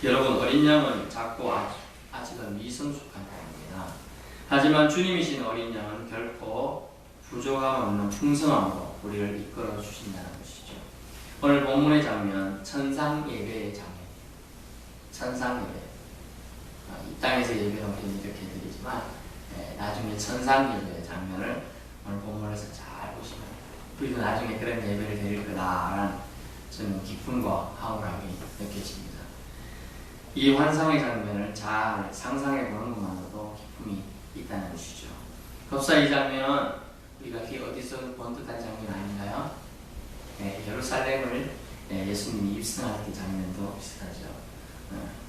여러분, 어린 양은 작고 아직은 미성숙한 양입니다. 하지만 주님이신 어린 양은 결코 부족함 없는 풍성함으로 우리를 이끌어 주신다는 것이죠. 오늘 본문의 장면, 천상 예배의 장면. 천상 예배. 이 땅에서 예배는 우리는 이렇게 드리지만 나중에 천상 예배의 장면을 오늘 본문에서 잘 보시면 우리도 나중에 그런 예배를 드릴 거다라는 저는 기쁨과 황홀함이 느껴집니다. 이 환상의 장면을 잘 상상해 보는 것만으로도 기쁨이 있다는 것이죠. 법사 이 장면은 우리가 어디서 본 듯한 장면 아닌가요? 예루살렘을 예수님이 입성할 때 장면도 비슷하죠.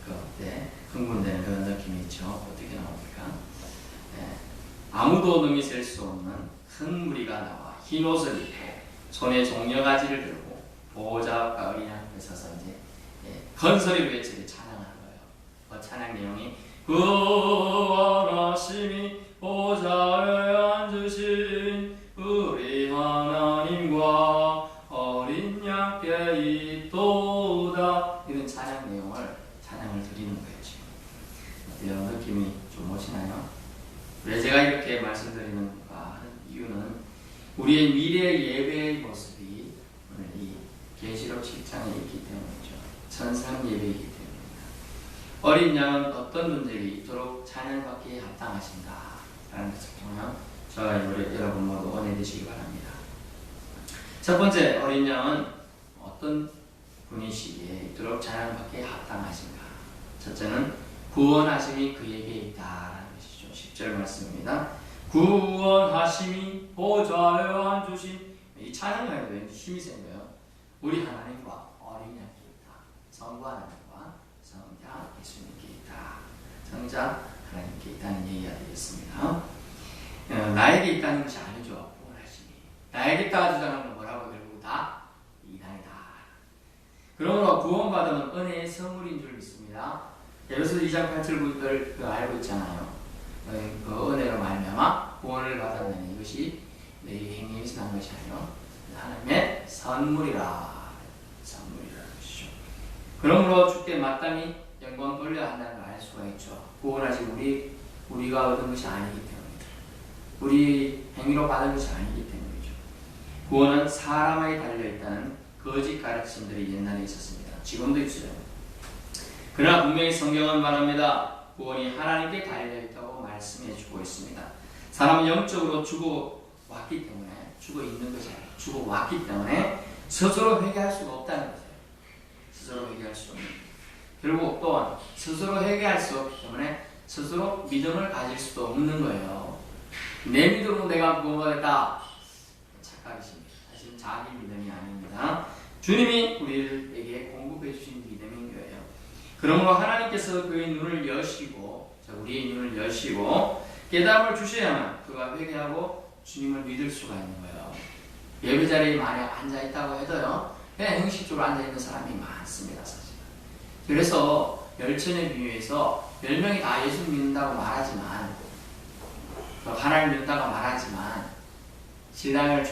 그때 흥분되는 그런 느낌이 있죠. 어떻게 나옵니까? 아무도 능히 셀 수 없는 큰 무리가 나와 흰 옷을 입고 손에 종려가지를 들고 보호자 앞과 어린 양 앞에 서서 이제 건소리로 외치게 찬양하는 거예요. 그 찬양 내용이 구원하심이 보좌에 앉으신 우리 하나님과 어린 양께 있도다. 이런 찬양을 드리는 거예요. 지금 어때요? 느낌이 좀 오시나요? 왜 제가 이렇게 말씀드리는가 하는 이유는 우리의 미래 예배의 모습이 오늘 이 계시록 7장에 있기 때문이죠. 천상 예배이기 때문입니다. 어린 양은 어떤 존재가 있도록 찬양받기에 합당하신가 라는 것을 보면 저와 여러분 모두 은혜 되시기 바랍니다. 첫 번째, 어린 양은 어떤 분이시기에 있도록 찬양받기에 합당하신가? 첫째는 구원하심이 그에게 있다라는 것이죠. 10절 말씀입니다. 구원하심이 보좌에 앉으신, 이 찬양을 왠지 힘이 센 거예요. 우리 하나님과 어린 양께 있다. 성부 하나님과 성자 예수님께 있다. 성자 하나님께 있다는 얘기가 되겠습니다. 나에게 있다는 것이 아니죠. 구원하심이 나에게 있다가 주장하는 건 뭐라고? 결국 다 이단이다. 그러므로 구원받으면 은혜의 선물인 줄 믿습니다. 에베소 2장 8절 9절 알고 있잖아요. 그 은혜로 말미암아 구원을 받았느니 이것이 내 행위에서 난 것이 아니라 하나님의 선물이라 것이죠. 그러므로 주께 마땅히 영광 돌려야 한다는 걸 알 수가 있죠. 구원하신 우리가 얻은 것이 아니기 때문이죠. 우리 행위로 받은 것이 아니기 때문이죠. 구원은 사람에게 달려있다는 거짓 가르침들이 옛날에 있었습니다. 지금도 있어요. 그러나 분명히 성경은 말합니다. 구원이 하나님께 달려있다고 말씀해주고 있습니다. 사람은 영적으로 죽어왔기 때문에, 죽어있는 것이 아니라 죽어왔기 때문에 스스로 회개할 수가 없다는 거죠. 스스로 회개할 수 없는, 결국 또한 스스로 회개할 수 없기 때문에 스스로 믿음을 가질 수도 없는 거예요. 내 믿음으로 내가 구원받았다, 착각이십니다. 사실 자기 믿음이 아닙니다. 주님이 우리에게 공급해 주신 믿음인 거예요. 그러므로 하나님께서 그의 눈을 여시고, 우리의 눈을 여시고 깨달음을 주셔야만 그가 회개하고 주님을 믿을 수가 있는 거예요. 예배 자리에 만약 앉아있다고 해도요, 그냥 형식적으로 앉아있는 사람이 많습니다. 사실. 그래서 열천의 비유에서 10명이 다 예수 믿는다고 말하지만, 하나님 믿는다고 말하지만, 신랑을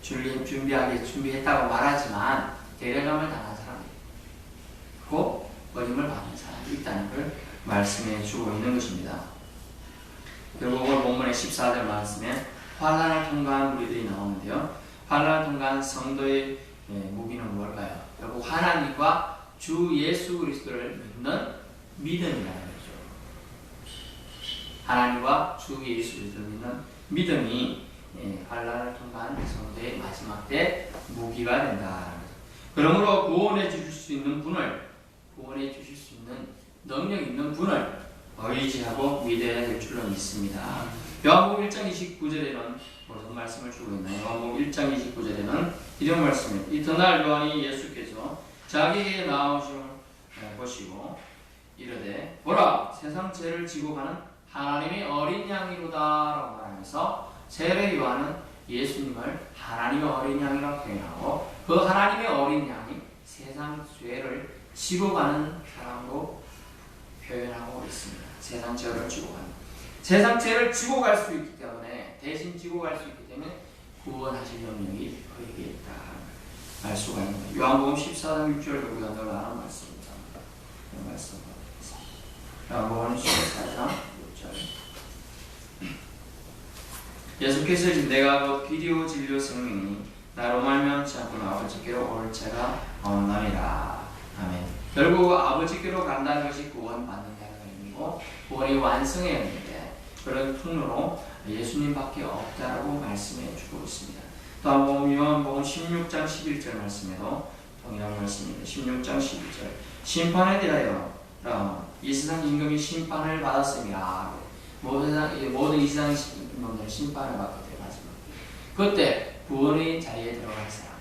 준비했다고 말하지만 대례감을 당한 사람이 있고 버림을 받는 사람이 있다는 걸 말씀해 주고 있는 것입니다. 그리고 오늘 본문의 14절 말씀에 환난을 통과한 무리들이 나오는데요. 환난을 통과한 성도의 무기는 뭘까요? 결국 하나님과 주 예수 그리스도를 믿는 믿음이라는 거죠. 하나님과 주 예수 그리스도를 믿는 믿음이 환난을 통과한 성도의 마지막 때 무기가 된다는 거죠. 그러므로 구원해 주실 수 있는 분을, 구원해 주실 수 있는 능력 있는 분을 의지하고 믿어야 될 줄로 믿습니다. 요한복음 1장 29절에는 무슨 말씀을 주고 있나요? 요한복음 1장 29절에는 이런 말씀입니다. 이튿날 요한이 예수께서 자기에게 나오심을 보시고 이르되 보라, 세상 죄를 지고 가는 하나님의 어린 양이로다 라고 말하면서 세례 요한은 예수님을 하나님의 어린 양이라고 표현하고, 그 하나님의 어린 양이 세상 죄를 지고 가는 사람으로 표현하고 있습니다. 세상 죄를 지고 가는, 세상 죄를 지고 갈 수 있기 때문에, 대신 지고 갈 수 있기 때문에 구원하실 능력이 그에게 있다 알 수가 있는 거예요. 요한복음 14장 6절도 우리가 늘 아는 말씀입니다. 말씀 보겠습니다. 요한복음 14장 6절. 예수께서 내가 곧 길이요 진리요 생명이니 나로 말미암지 않고는 아버지께로 올 자가 없나니라. 아멘. 결국 아버지께로 간다는 것이 구원받는다는 의미고 구원이 완성의 의미인데 그런 통로로 예수님밖에 없다라고 말씀해 주고 있습니다. 또 한번 요한복음 16장 11절 말씀에도 동일한 말씀입니다. 16장 11절 심판에 대하여 이 세상 임금이 심판을 받았습니다. 모든 이 세상 임금들은 심판을 받게 될 마지막 그때 구원의 자리에 들어갈 사람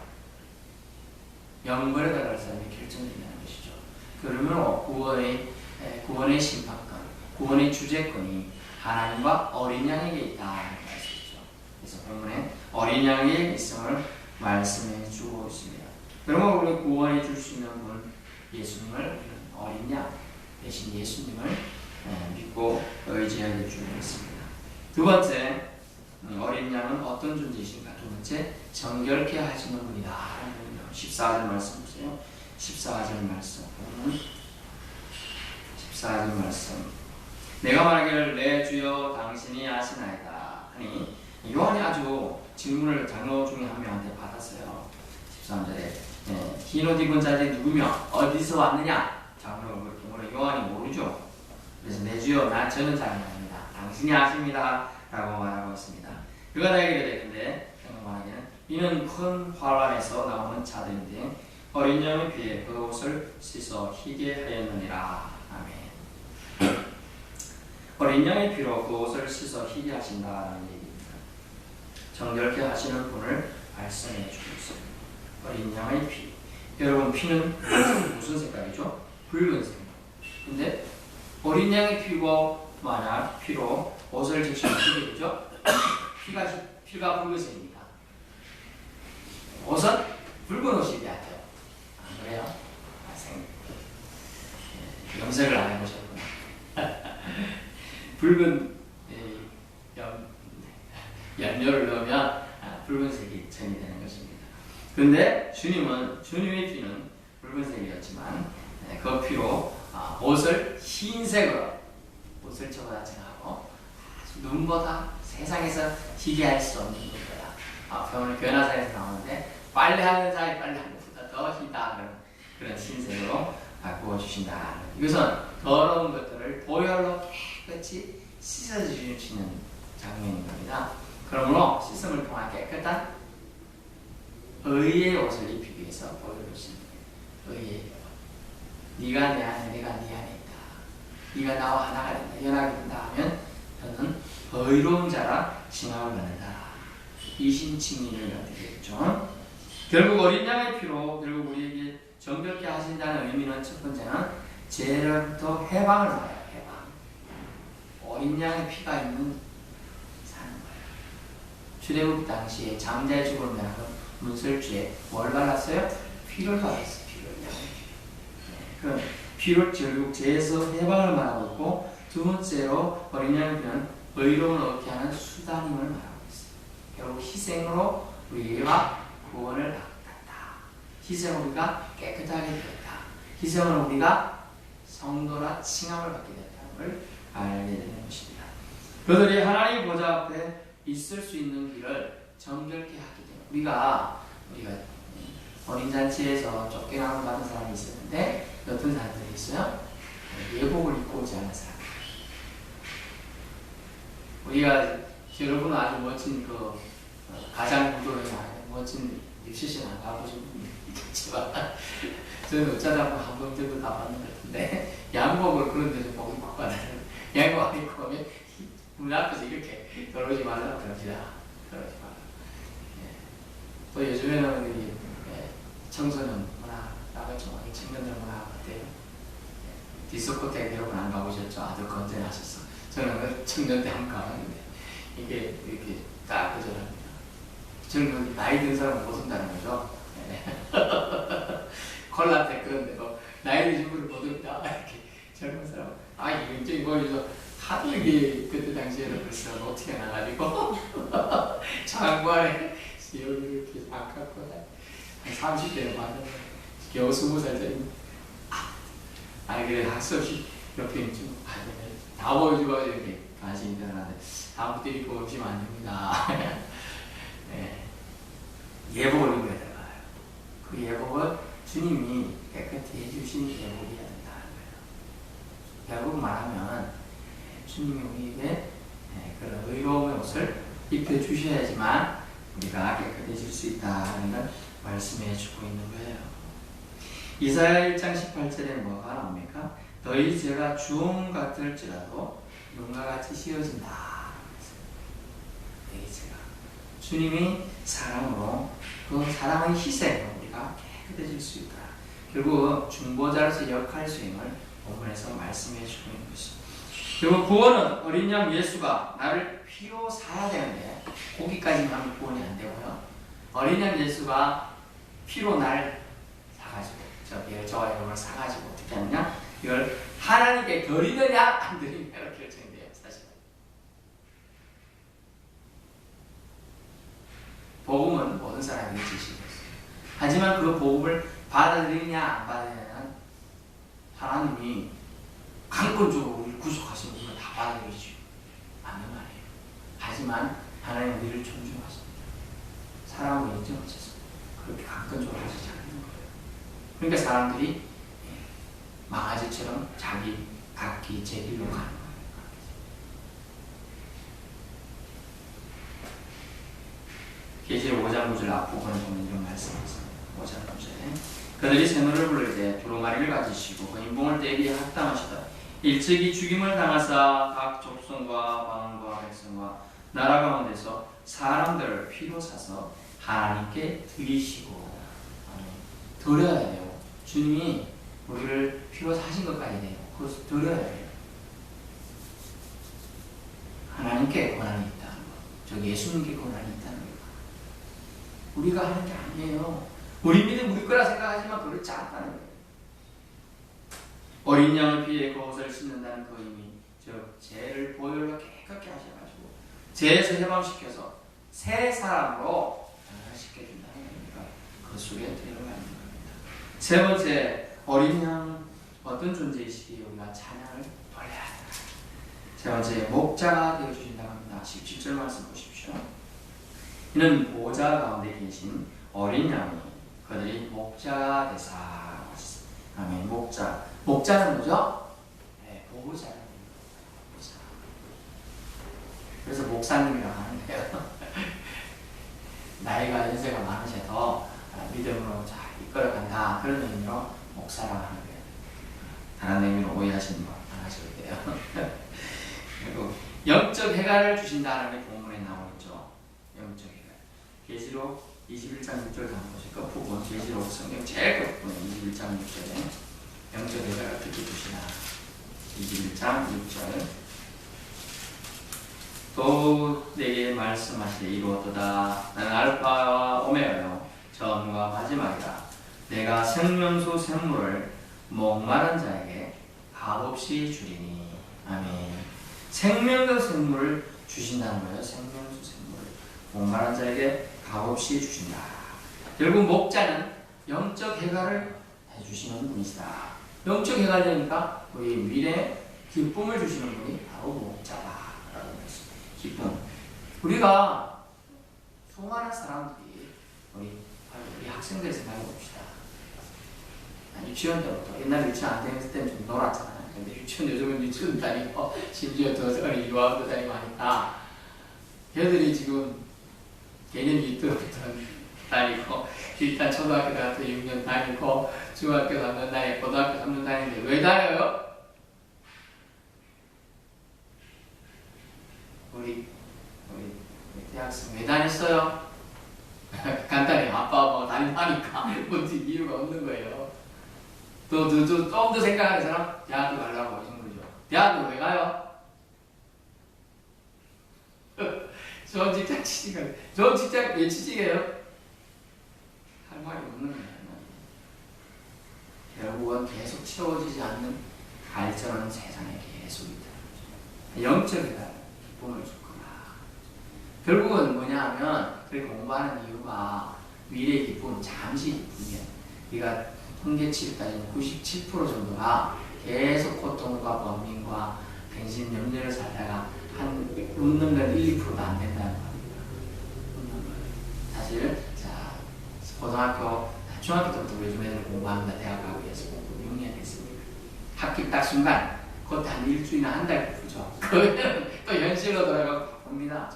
영벌에 들어갈 사람이 결정된다는 것이죠. 그러므로 구원의 심판권, 구원의 주재권이 하나님과 어린 양에게 있다는 말씀이죠. 그래서 본문에 어린 양의 있음을 말씀해 주고 있습니다. 그러면 우리 구원해 줄 수 있는 분 예수님을 어린 양 대신 예수님을 믿고 의지하게 주고 있습니다. 두 번째 어린 양은 어떤 존재이신가? 두 번째 정결케 하시는 분이다. 14절 말씀 보세요. 14절 말씀 14절 말씀 내가 말하기를 내 주여 당신이 아시나이다 하니 요한이 아주 질문을 장로 중에 한 명한테 받았어요. 13절에 흰 옷 입은 자들이 누구며 어디서 왔느냐? 장로가 그렇게 물어 요한이 모르죠. 그래서 내 주여 저는 잘 모릅니다. 당신이 아십니다 라고 말하고 있습니다. 그가 나에게 이르되 말하기는 이는 큰 활활에서 나오는 자들인데 어린 양의 피에 그 옷을 씻어 희게 하였느니라. 아멘. 어린 양의 피로 그 옷을 씻어 희게 하신다는 얘기입니다. 정결케 하시는 분을 말씀해 주고 있습니다. 어린 양의 피. 여러분 피는 무슨 색깔이죠? 붉은색. 근데 어린 양의 피고 만약 피로 옷을 적시면 어떻게 되죠? 피가 붉은색입니다. 옷은 붉은 옷이 돼야 돼요. 안 그래요? 염색을 안 해보셨구나. 붉은 연료를 넣으면 붉은색이 전이 되는 것입니다. 그런데 주님의 피는 붉은색이었지만 그 피로 옷을 흰색으로 옷을 저보다 정하고 눈보다 세상에서 희게 할 수 없는 눈보다 오늘 변화사에서 나오는데 빨래하는 사람이 빨래하는 것보다 더 희다 그런 흰색으로 구워주신다. 이것은 더러운 것들을 보혈로 깨끗이 씻어주시는 장면인 겁니다. 그러므로 씻음을 통한 깨끗한 의의 옷을 입히기 위해서 보여주시는 의의 네가 내 안에 내가 네 안에 있다. 네가 나와 하나가 된다. 연합이 된다 하면 저는 의로운 자라 칭함을 받는다. 이신칭의를 받게 되겠죠. 결국 어린 양의 피로 결국 우리에게 정결케 하신다는 의미는 첫 번째는 죄로부터 해방을 말해요. 해방. 어린 양의 피가 있는 사는 거예요. 출애굽 당시에 장자의 죽음을 말하는 문설주에 뭘 발랐어요? 피를 발랐어요. 피를. 그럼 피를 결국 죄에서 해방을 말하고 있고 두 번째로 어린 양의 피는 의로움을 얻게 하는 수단임을 말하고 있어요. 결국 희생으로 우리가 구원을 받았다. 희생으로 우리가 깨끗하게 되었다. 희생으로 우리가 성도라 칭함을 받게 됐다는 걸 알게 되는 것입니다. 그들이 하나님 보좌 앞에 있을 수 있는 길을 정결케 하기 때문에 우리가 어린 잔치에서 쫓겨남을 받은 사람이 있었는데 어떤 사람들이 있어요? 예복을 입고 오지 않은 사람. 우리가 여러분은 아주 멋진 가장 구도에 멋진 시신 안 가보신 분이 있겠지만 저는 어쩌다 보면 한 번 정도 가봤는 것 같은데 양복을 그런 데서 복 입고 가는 양복 안 입고 가면 문 앞에서 이렇게 들어오지 말라고 그럽니다. 들어오지 말라. 또 요즘에는 우리 청소년 문화 나같이 청년들 문화 어때요? 디스코텍 여러분 안 가보셨죠? 아주 건전하셨어. 저는 청년 때 한번 가봤는데 이게 이렇게 딱 거절합니다. 저는 나이 든 사람은 못 온다는 거죠. 콜라텍 그런 데로 나이 드신 분을 못 온다. 이렇게 젊은 사람 이거 굉장히 보여줘서 하도 이게 그때 당시에는 벌써 어떻게 나가지고 장관에 여기 이렇게 아깝고 한 30대에 봤는데 겨우 20살짜리 아니 그래 학습이 옆에 좀 다 보여주고 이렇게 가시니까 하는데 아무것도 입고 오시면 안 됩니다. 네. 예복을 입어야 들어가요. 그 예복은 주님이 깨끗이 해주신 예복이어야 된다는 거예요. 결국 말하면 주님이 우리에게 그런 의로움의 옷을 입혀주셔야지만 우리가 깨끗해질 수 있다는 걸 말씀해 주고 있는 거예요. 이사야 1장 18절에 뭐가 나옵니까? 너희 죄가 주홍 같을지라도 용과 같이 씌어진다. 너희 죄가 주님이 사랑으로 그 사랑의 희생으로 우리가 깨끗해질 수 있다. 결국 중보자로서 역할 수행을 본문에서 말씀해 주고 있는 것입니다. 그리고 구원은 어린 양 예수가 나를 피로 사야 되는데 거기까지만 하면 구원이 안 되고요. 어린 양 예수가 피로 나를 사가지고 저와 여러분을 사가지고 어떻게 하느냐? 이걸 하나님께 드리느냐 안 드리느냐로 결정돼요. 사실 복음은 모든 사람에게 주시겠어요. 하지만 그 복음을 받아들이냐 안 받아들이냐는 하나님이 강권적으로 우리를 구속하신 분은 다 받아들이죠. 맞는 말이에요. 하지만 하나님 우리를 존중하십니다. 사람을 인정하셨습니다. 그렇게 강권적으로 하시지 않는 거예요. 그러니까 사람들이 망아지처럼 자기 각기 제 길로 가는 거예요. 계시록 5장 9절 앞부분에 보면 이런 말씀이 있습니다. 5장 9절에 그들이 샘물을 부를 때 두루마리를 가지시고 그 인봉을 떼기에 합당하시다. 일찍이 죽임을 당하사 각 족속과 방언과 백성과 나라 가운데서 사람들을 피로 사서 하나님께 드리시고 드려야 돼요. 주님이 우리를 피로 사신 것까지 돼요. 그것을 드려야 돼요. 하나님께 권한이 있다는 것. 저 예수님께 권한이 있다는 것. 우리가 하는 게 아니에요. 우리 믿음 우리 거라 생각하지만 그렇지 않다는 거예요. 어린 양의 피에 그 옷을 씻는다는 그 의미, 즉 죄를 보혈로 깨끗게 하셔가지고 죄에서 해방시켜서 새 사람으로 변화시켜준다는 겁니다. 그 속에 들어가는 겁니다. 세 번째, 어린 양 어떤 존재이시기에 우리가 찬양을 돌려야 한다. 세 번째, 목자가 되어주신다고 합니다. 17절 말씀 보십시오. 이는 보좌 가운데 계신 어린 양이 그들이 목자 되사. 아멘. 목자는 뭐죠? 네, 보호자라는 거죠. 그래서 목사님이라고 하는데요. 나이가 연세가 많으셔도 믿음으로 잘 이끌어간다. 그런 의미로 목사라고 하는 거예요. 다른 의미로 오해하시는 거 안 하셔도 돼요. 그리고 영적 해갈을 주신다는 게 본문에 나오죠. 영적 해갈. 계시록 21장 6절 한번 보실까? 부분 계시록 성경 제일 끝부분에 21장 6절에 영적 해갈을 어떻게 주시나. 21장 6절 또 내게 말씀하시되 이루었도다. 나는 알파와 오메가요 처음과 마지막이다. 내가 생명수 샘물을 목마른 자에게 값없이 주리니. 아멘. 생명수 샘물을 주신다는 거예요. 생명수 샘물을 목마른 자에게 값없이 주신다. 결국 목자는 영적 해갈을 해주시는 분이시다. 영적 해갈이니까 우리 미래 기쁨을 주시는 분이 바로 목자다라는 것입니다. 기쁨. 우리가 수많은 사람들이 우리 학생들 생각해 봅시다. 유치원 때부터 옛날 유치원 안 다녔을 때는 좀 놀았잖아요. 근데 요즘은 유치원 다니고 심지어 더 어린 유아원도 다니고 하니까 걔들이 지금 개념 유치원부터 다니고 일단 초등학교 가서 6년 다니고 중학교 3년 다니고 고등학교 3년 다니는데 왜 다녀요? 우리 대학생 왜 다녔어요? 간단히 아빠하고 다닌다니까 뭔지 이유가 없는 거예요. 좀 더 생각하는 사람 대학교 가려고 하신 거죠. 대학교 왜 가요? 좋은 직장 취직을. 좋은 직장 왜 취직해요? 할 말이 없는 거예요. 결국은 계속 채워지지 않는 갈증하는 세상에 계속 있다. 영적이다. 기쁨을 주거나. 결국은 뭐냐 하면 그렇게 공부하는 이유가 미래의 기쁨은 잠시 기쁨이에요. 우리가 통계치를 따지면 97% 정도가 계속 고통과 번민과 근심 염려를 살다가 한 웃는 건 1, 2%도 안 된다는 겁니다. 웃는 건. 사실 자 고등학교, 중학교 때부터 요즘 애들 공부합니다. 대학 가기 위해서 공부 6년 했습니다. 학기 딱 순간 그것도 한 일주일이나 한 달 공부죠. 그러면 또 현실로 돌아가고 봅니다.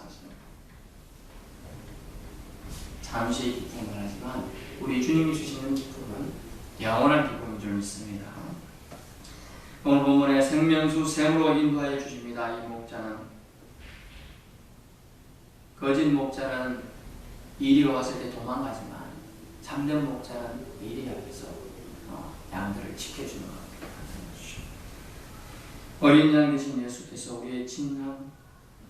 잠시 기쁨을 하지만 우리 주님이 주시는 기쁨은 영원한 기쁨인 줄 믿습니다. 오늘 본문에 생명수 샘으로 인도하여 주십니다. 이 목자는 거짓 목자는 이리로 왔을 때 도망가지만 참된 목자는 이리 여기서 양들을 지켜주는 겁니다. 어린 양 되신 예수께서 우리의 친남,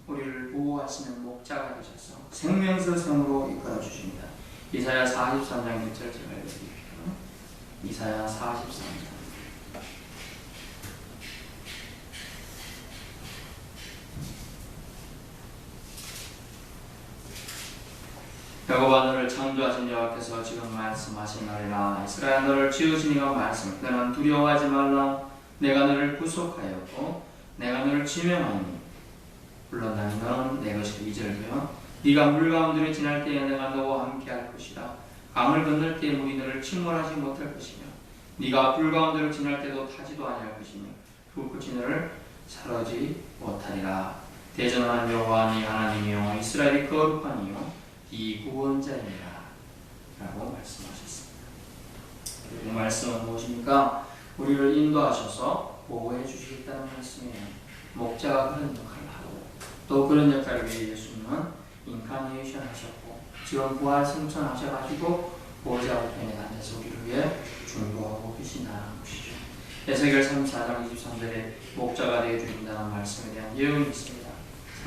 우리를 보호하시는 목자가 되셔서 생명수 샘으로 이끌어 주십니다. 이사야 43장 6절 제가 읽어드릴게요. 이사야 43장 여호와 너를 창조하신 여호와께서 지금 말씀하시나이다. 이스라엘 너를 지으신 이가 말씀 너는 두려워하지 말라. 내가 너를 구속하였고 내가 너를 지명하니 물러나니 너는 내 것을 이절되어 네가 물 가운데를 지날 때에 내가 너와 함께 할 것이라. 강을 건널 때에 물이 너를 침몰하지 못할 것이며 네가 불 가운데를 지날 때도 타지도 아니할 것이며 불꽃이 너를 사르지 못하리라. 대전하는 여호와 네 하나님이여 이스라엘이 거룩한 이요 이 구원자입니다. 라고 말씀하셨습니다. 이 말씀은 무엇입니까? 우리를 인도하셔서 보호해 주시겠다는 말씀이에요. 목자가 그런 역할을 하고 또 그런 역할을 위해 예수님은 인카네이션 하셨고 지금 부활 승천하셔가지고 보호자 우편에 앉아서 우리를 위해 중보하고 계신다는 것이죠. 에스겔 34장 23절에 목자가 되어 주신다는 말씀에 대한 예언이 있습니다.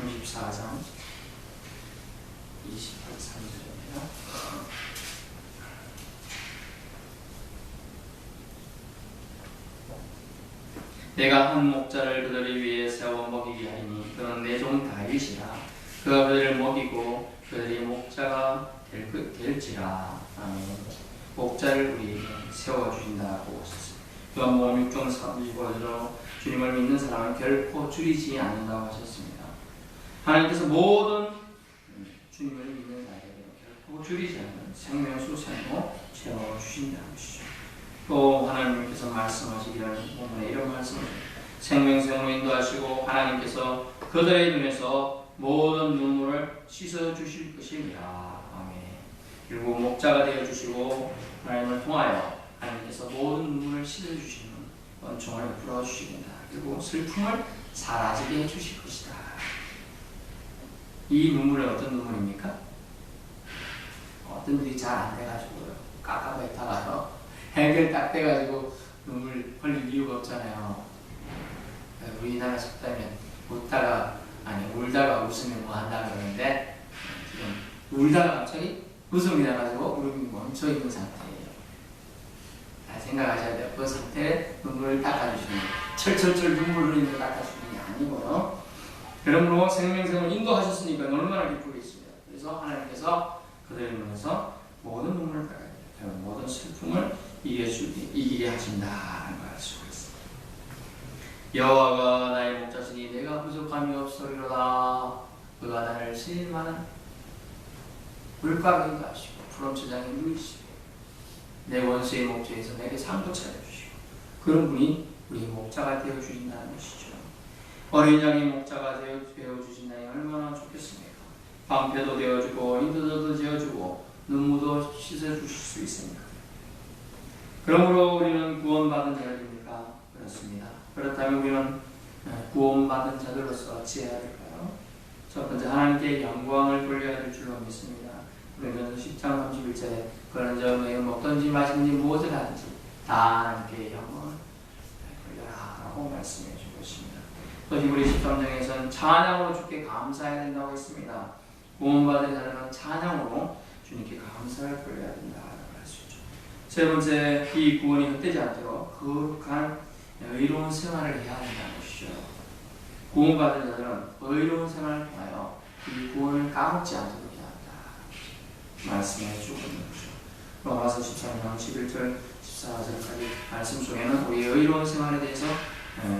34장 23절입니다. 내가 한 목자를 그들을 위해 세워 먹이게 하리니 그는 내 종 다윗이라. 그가 그들을 먹이고 그들이 목자가 될지라. 목자를 우리에게 세워주신다고 하셨습니다. 요한복음 6장 35절로 주님을 믿는 사람은 결코 줄이지 않는다고 하셨습니다. 하나님께서 모든 주님을 믿는 자에게 결코 줄이지 않는 생명수 샘으로 채워주신다는 것이죠. 또 하나님께서 말씀하시기를 본문에 이런 말씀을 생명샘으로 인도하시고 하나님께서 그들의 눈에서 모든 눈물을 씻어주실 것입니다. 아멘. 그리고 목자가 되어주시고 하나님을 통하여 하나님께서 모든 눈물을 씻어주시는 은총을 불어주시겠다. 그리고 슬픔을 사라지게 해주실 것이다. 이 눈물은 어떤 눈물입니까? 어떤 분이 잘 안 돼가지고 깎아서 있다가요 해결 딱 돼가지고 눈물 흘릴 이유가 없잖아요. 우리나라 속담면 울다가 웃으면 뭐 한다 그러는데 지금 울다가 갑자기 웃음이 나가지고 울음이 멈춰 있는 상태예요. 잘 생각하셔야 돼요. 그 상태에 눈물을 닦아주시는 철철철 눈물 흘리는 걸 닦아주시는 게 아니고요. 그러므로 생명샘을 인도하셨으니까 얼마나 기쁘겠습니다. 그래서 하나님께서 그들의 눈에서 모든 눈물을 닦아주시고 모든 슬픔을 이기게 하신다는 걸 알 수가 있습니다. 여호와가 나의 목자시니 내가 부족함이 없으리로다. 그가 나를 실만한 물가로 인도하시고 푸른초장에 누이시고 내 원수의 목자에서 내게 상도 차려주시고 그런 분이 우리 목자가 되어주신다는 것이죠. 어린 양의 목자가 되어주신다니 얼마나 좋겠습니까? 방패도 되어주고 인도도 되어주고 눈물도 씻어주실 수 있습니다. 그러므로 우리는 구원받은 자들입니까? 그렇습니다. 그렇다면 우리는 구원받은 자들로서 어찌해야 될까요? 첫 번째, 하나님께 영광을 돌려야 될 줄로 믿습니다. 그러면서 10장 31절에 그런 점에 먹든지 마시든지 무엇을 하든지 다 하나님께 영광을 돌려라 라고 말씀해 주신 것입니다. 또 히브리 13장에서는 찬양으로 주께 감사해야 된다고 했습니다. 구원받은 자들은 찬양으로 주님께 감사를 돌려야 된다. 세 번째, 이 구원이 헛되지 않도록 거룩한 의로운 생활을 해야 한다는 것이죠. 구원받은 자들은 의로운 생활을 통하여 이 구원을 까먹지 않도록 해야 한다. 말씀해 주고 있는 거죠. 로마서 13장 11절 14절까지 말씀 속에는 우리의 의로운 생활에 대해서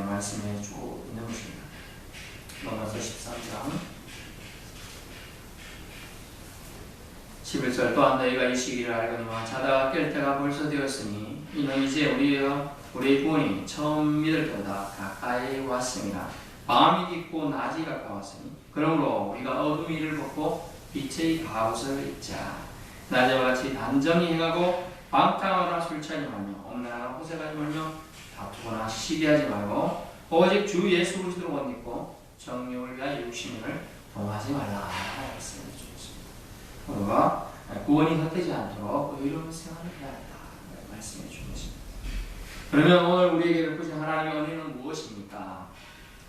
말씀해 주고 있는 것입니다. 로마서 13장 11절 또한 너희가 이 시기를 알거니와 자다가 깰 때가 벌써 되었으니 이는 이제 우리의 구원이 처음 믿을 때보다 가까이 왔습니다. 밤이 깊고 낮이 가까웠으니 그러므로 우리가 어둠의 일을 벗고 빛의 가옷을 입자. 낮에와 같이 단정히 행하고 방탕하거나 술 취하지 말며 엄란하거나 호색하지 말며 다투거나 시기하지 말고 오직 주 예수 그리스도를 원믿고 정욕을 위하여 육신을 범하지 말라 말씀해 주셨습니다. 우리가 구원이 헛되지 않도록 의로운 생활을 해야 한다 말씀해 주셨습니다. 그러면 오늘 우리에게 베푸신 하나님의 은혜는 무엇입니까?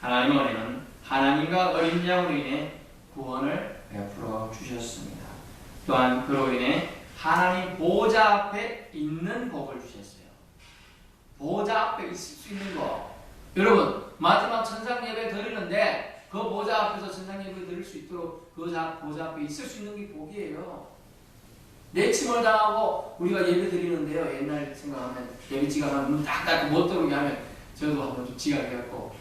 하나님의 은혜는 하나님과 어린 양으로 인해 구원을 베풀어 주셨습니다. 또한 그로 인해 하나님 보좌 앞에 있는 복을 주셨어요. 보좌 앞에 있을 수 있는 거. 여러분 마지막 천상 예배 드리는데 그 보좌 앞에서 천상 예배 드릴 수 있도록 그 보좌 앞에 있을 수 있는 게 복이에요. 내침을 당하고 우리가 예배 드리는데요. 옛날 생각하면 예배 지각하면 문 딱 닫고 못 들어오게 하면 저도 한번 좀 지각해갖고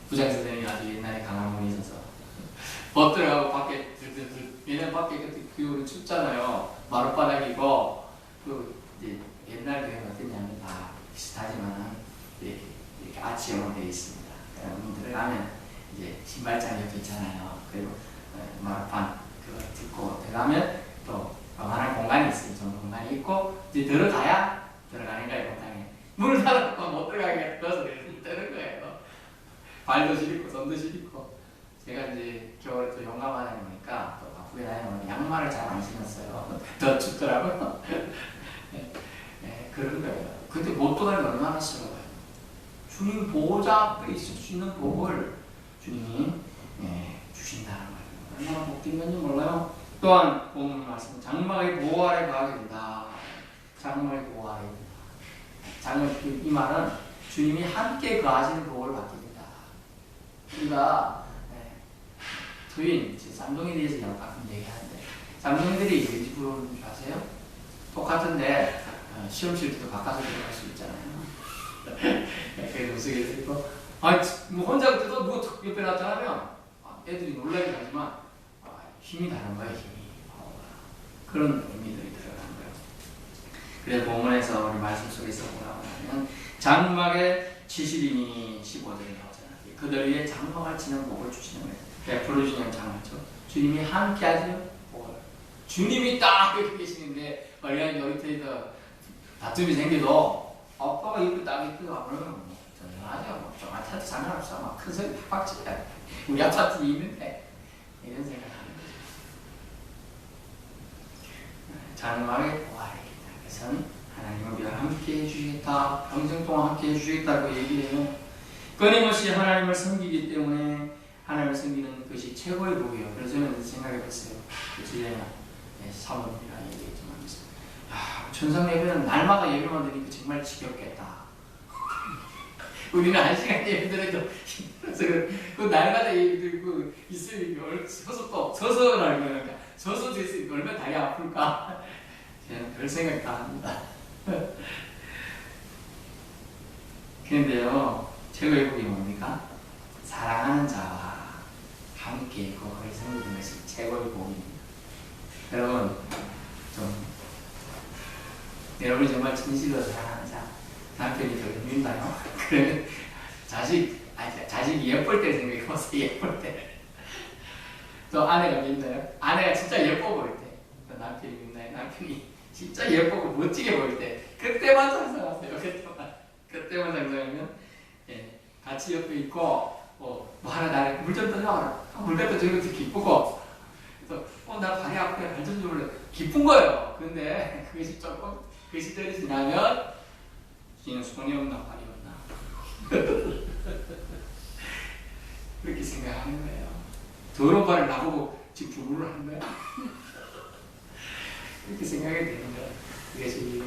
부장 선생님이 아주 옛날에 강한 분이 있어서 못 들어가고 밖에 얘네 밖에 그때 그리고 춥잖아요. 마룻바닥이고 그 이제 옛날 교회는 어땠냐면 다 비슷하지만 이렇게 아치형으로 되어 있습니다. 문 들어가면 이제 신발장 옆에 있잖아요. 그리고 마룻판 그거 듣고 들어가면 또 하나의 공간이 있어요. 좀 공간이 있고 이제 들어가야 들어가는 거예요. 공간에 문을 닫아놓고 못 들어가게 넣어서 뜨는 거예요. 발도 시리고 손도 시리고 제가 이제 겨울에 또 용감하다 보니까 또 바쁘게 다니면 양말을 잘 안 신었어요. 더 춥더라고요. 그런 거예요. 근데 못 들어가니까 얼마나 싫어요. 주님 보호자 앞에 있을 수 있는 복을 주님이 주신다는 거예요. 얼마나 복된 건지 몰라요. 또한 본문 말씀 장막의 보호 아래 가게 된다. 장막의 보호 아래 된다. 장막 이 말은 주님이 함께 거하시는 복을 받게 된다. 우리가 부인, 쌍둥이에 대해서 가끔 얘기하는데 쌍둥이들이 왜 부러운 줄 아세요? 똑같은데 시험 칠 때도 바꿔서 들어갈 수 있잖아요. 그게 우스갯소리고 뭐 혼자 그때도 누구 옆에 나타나면 애들이 놀라긴 하지만 힘이 다른 거예요. 힘이. 그런 의미들이 들어가는 거예요. 그래서 본문에서 우리 말씀 속에서 뭐라고 하냐면 장막의 70인이 15절에 나오잖아요. 그들 위에 장막을 치는 복을 주시는 거예요. 베풀어 주시는 장막죠. 주님이 함께 하시는 복을. 주님이 딱 이렇게 계시는데 얼른 놀이터에서 다툼이 생겨도 아빠가 이렇게 딱 이렇게 가면 전화하죠. 좀 아파트 상관없어. 막 큰 소리 팍팍 치다. 우리 아파트 있는데 이런 생각하는 거죠. 장막의 보아래. 그래서는 하나님은 우리와 함께 해주시겠다. 평생 동안 함께 해주시겠다고 얘기해요. 끊임없이 하나님을 섬기기 때문에 하나님을 섬기는 것이 최고의 복이에요. 그래서 저는 생각해봤어요. 주제나 사모님이랑 얘기했지만 천상 예배는 날마다 예배만 드니까 정말 지겹겠다. 우리는 한 시간 예배 드려도 힘들어서 그 날마다 예배 드리고 있으니까 서서 날거니까 서서 됐으니까 얼마나 다리 아플까. 저는 별 생각 다 합니다. 그런데요, 최고의 복이 뭡니까? 사랑하는 자와 함께 그걸 섬기는 것이 최고의 복입니다. 여러분이 정말 진실로 사랑하는 자, 남편이 더 믿나요? 그러면 자식이 예쁠 때 생각해보세요. 예쁠 때. 또 아내가 믿나요? 아내가 진짜 예뻐 보일 때. 또 남편이 믿나요? 남편이 진짜 예쁘고 멋지게 보일 때. 그때만 상상하세요. 그때만 상상하면 같이 옆에 있고 뭐 하나 나를 물 좀 떠줘라. 물 갖다 주는 것도 기쁘고 그래서 나 발이 아프네. 발 좀 줘볼래. 기쁜 거예요. 근데 그것이 떨어지나면 얘는 손이 없나 발이 없나 그렇게 생각하는 거예요. 더러운 발을 나보고 지금 주문을 하는 거야. 그렇게 생각이 되는 거예요. 그것이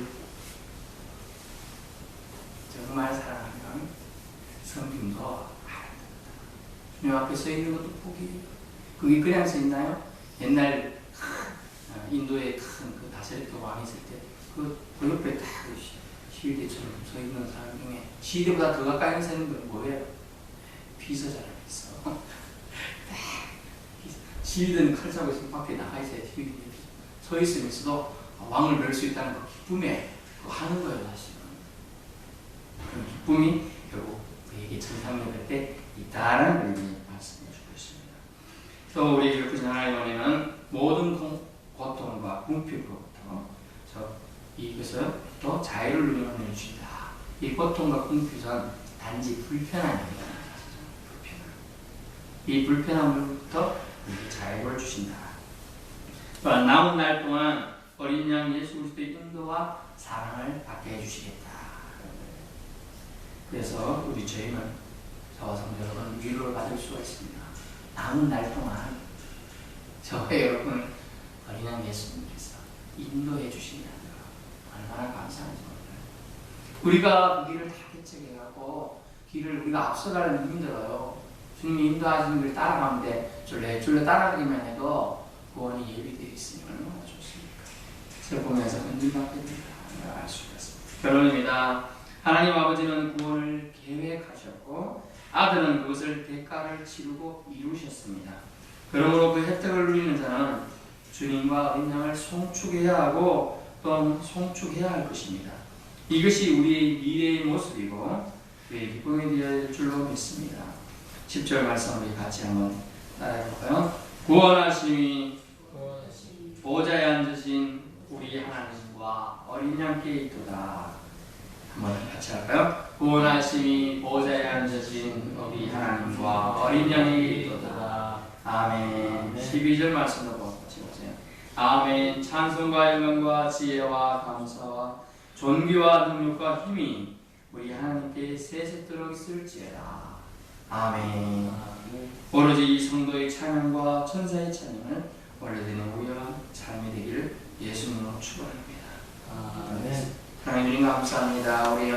정말 사랑하면 성김도 주님 앞에 서 있는 것도 복이에요. 그게 그냥 서 있나요? 옛날 인도의 큰 그 다스리트 왕이 있을 때 그 옆에 딱 시위대처럼 서 있는 사람 중에 시위대보다 더 가까이 있는 사람들은 뭐예요? 비서자라고 있어. 시위대는 칼 잡고 있으면 밖에 나가 있어야 시위대 서 있으면서도 왕을 뵐 수 있다는 그 기쁨에 그거 하는 거예요, 사실은. 그 기쁨이 결국 우리에게 정상적일 때 있다는 의미 말씀해 주고 있습니다. 또 우리 구신 하나님 모든 고통과 궁핍으로부터 이것을 또 자유를 누리는 주신다. 이 고통과 궁핍은 단지 불편함입니다. 이 불편함으로부터 우리에게 자유를 주신다. 또한 남은 날 동안 어린 양 예수 그리스도의 인도와 사랑을 받게 해주시겠다. 그래서 저희는 저와 성도 여러분 위로를 받을 수가 있습니다. 남은 날 동안 저와 여러분 어린 양 예수님께서 인도해 주신다는 거 얼마나 감사한지 몰라요. 우리가 그 길을 다 개척해갖고 길을 우리가 앞서가려면 힘들어요. 주님이 인도하시는 길을 따라가는데 줄래 따라가기만 해도 구원이 예비되어 있으니 얼마나 좋습니까? 그걸 보면서 흔들받게 된다 알 수가 있습니다. 결론입니다. 하나님 아버지는 구원을 계획하셨고 아들은 그것을 대가를 치르고 이루셨습니다. 그러므로 그 혜택을 누리는 자는 주님과 어린 양을 송축해야 하고 또 송축해야 할 것입니다. 이것이 우리의 미래의 모습이고 우리의 기쁨이 되어야 될 줄로 믿습니다. 10절 말씀 우리 같이 한번 따라해볼까요? 구원하심이 보좌에 앉으신 우리 하나님과 어린 양께 있도다. 한번 같이 할까요? 구원하심이 보좌에 앉으신 우리 하나님과 어린 양에게 있도다. 아멘. 12절 말씀도 같이 보세요. 아멘. 찬송과 영광과 지혜와 감사와 존귀와 능력과 힘이 우리 하나님께 세세토록 있을지어다. 아멘. 오로지 이 성도의 찬양과 천사의 찬양을 올려드리는 우연한 삶이 되기를 예수님으로 축원합니다. 아멘. 하나님 감사합니다. 우리